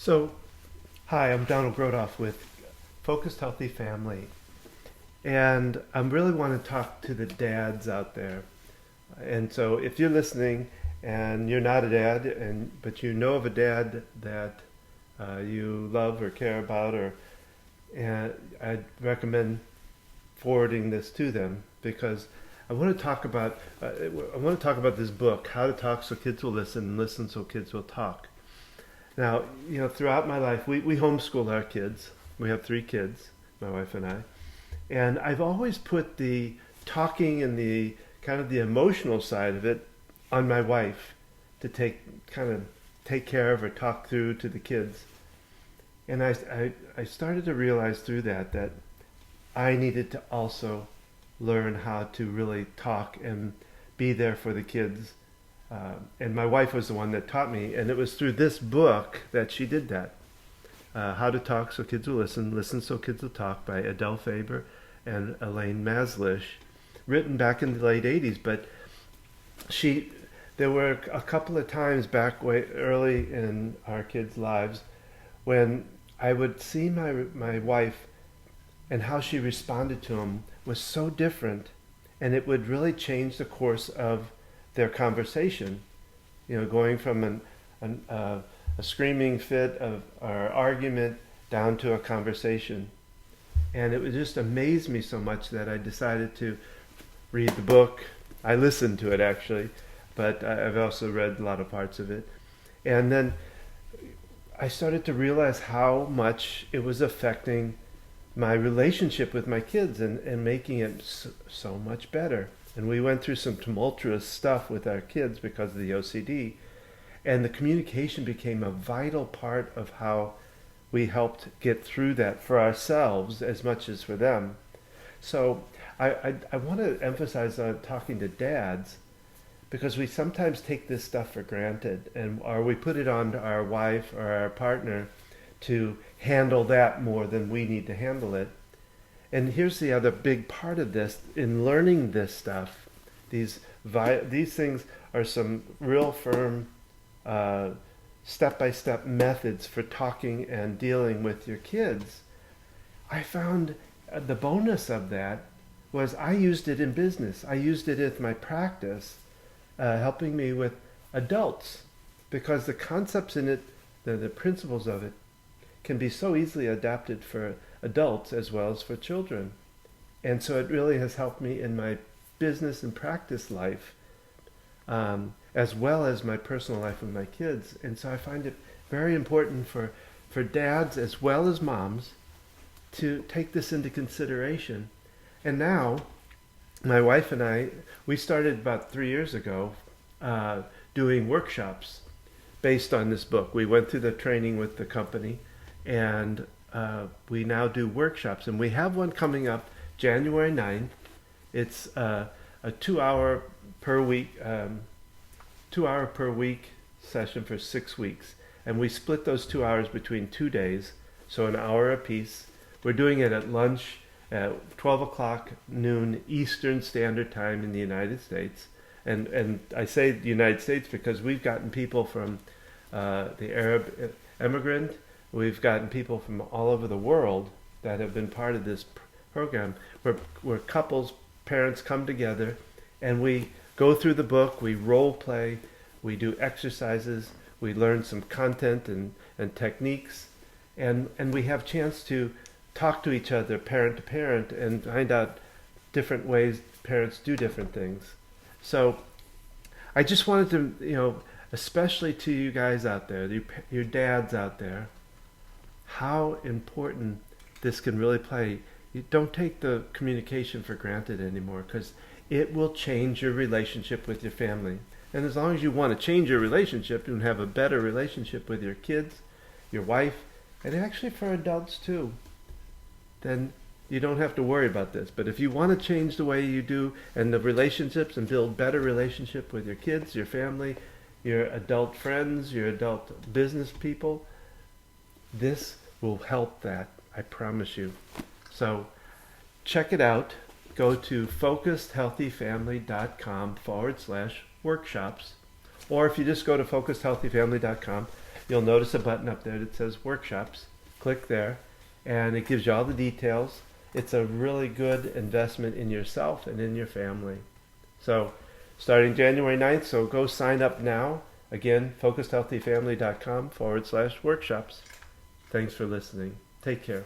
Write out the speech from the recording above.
So, hi, I'm Donald Grodoff with Focused Healthy Family, and I really want to talk to the dads out there. And so, if you're listening and you're not a dad, but you know of a dad that you love or care about, and I'd recommend forwarding this to them because I want to talk about this book, How to Talk So Kids Will Listen and Listen So Kids Will Talk. Now, throughout my life, we homeschool our kids. We have three kids, my wife and I. And I've always put the talking and the kind of the emotional side of it on my wife to take care of or talk through to the kids. And I started to realize through that I needed to also learn how to really talk and be there for the kids. And my wife was the one that taught me, and it was through this book that she did that. How to Talk So Kids Will Listen, Listen So Kids Will Talk by Adele Faber and Elaine Maslish, written back in the late 80s. But she, there were a couple of times back way early in our kids' lives when I would see my wife and how she responded to him was so different, and it would really change the course of their conversation. Going from a screaming fit of our argument down to a conversation. And it would just amaze me so much that I decided to read the book. I listened to it actually, but I've also read a lot of parts of it. And then I started to realize how much it was affecting my relationship with my kids and making it so much better. And we went through some tumultuous stuff with our kids because of the OCD. And the communication became a vital part of how we helped get through that for ourselves as much as for them. So I want to emphasize on talking to dads because we sometimes take this stuff for granted, or we put it on our wife or our partner to handle that more than we need to handle it. And here's the other big part of this in learning this stuff. These things are some real firm step-by-step methods for talking and dealing with your kids. I found the bonus of that was I used it in business. I used it in my practice, helping me with adults, because the concepts in it, the principles of it, can be so easily adapted for adults as well as for children. And so it really has helped me in my business and practice life, as well as my personal life with my kids. And so I find it very important for dads as well as moms to take this into consideration. And now, my wife and I, we started about 3 years ago doing workshops based on this book. We went through the training with the company, and we now do workshops. And we have one coming up January 9th. It's a 2 hour per week, 2 hour per week session for 6 weeks. And we split those 2 hours between 2 days, so an hour apiece. We're doing it at lunch at 12 o'clock noon Eastern Standard Time in the United States. And I say the United States because we've gotten people from the Arab immigrant. We've gotten people from all over the world that have been part of this program where couples, parents come together and we go through the book, we role play, we do exercises, we learn some content and techniques, and we have chance to talk to each other parent to parent and find out different ways parents do different things. So I just wanted to, especially to you guys out there, your dads out there, how important this can really play. You don't take the communication for granted anymore because it will change your relationship with your family. And as long as you want to change your relationship and have a better relationship with your kids, your wife, and actually for adults too, then you don't have to worry about this. But if you want to change the way you do and the relationships and build better relationship with your kids, your family, your adult friends, your adult business people, this will help that, I promise you. So check it out. Go to focusedhealthyfamily.com /workshops. Or if you just go to focusedhealthyfamily.com, you'll notice a button up there that says workshops. Click there, and it gives you all the details. It's a really good investment in yourself and in your family. So, starting January 9th, so go sign up now. Again, focusedhealthyfamily.com/workshops. Thanks for listening. Take care.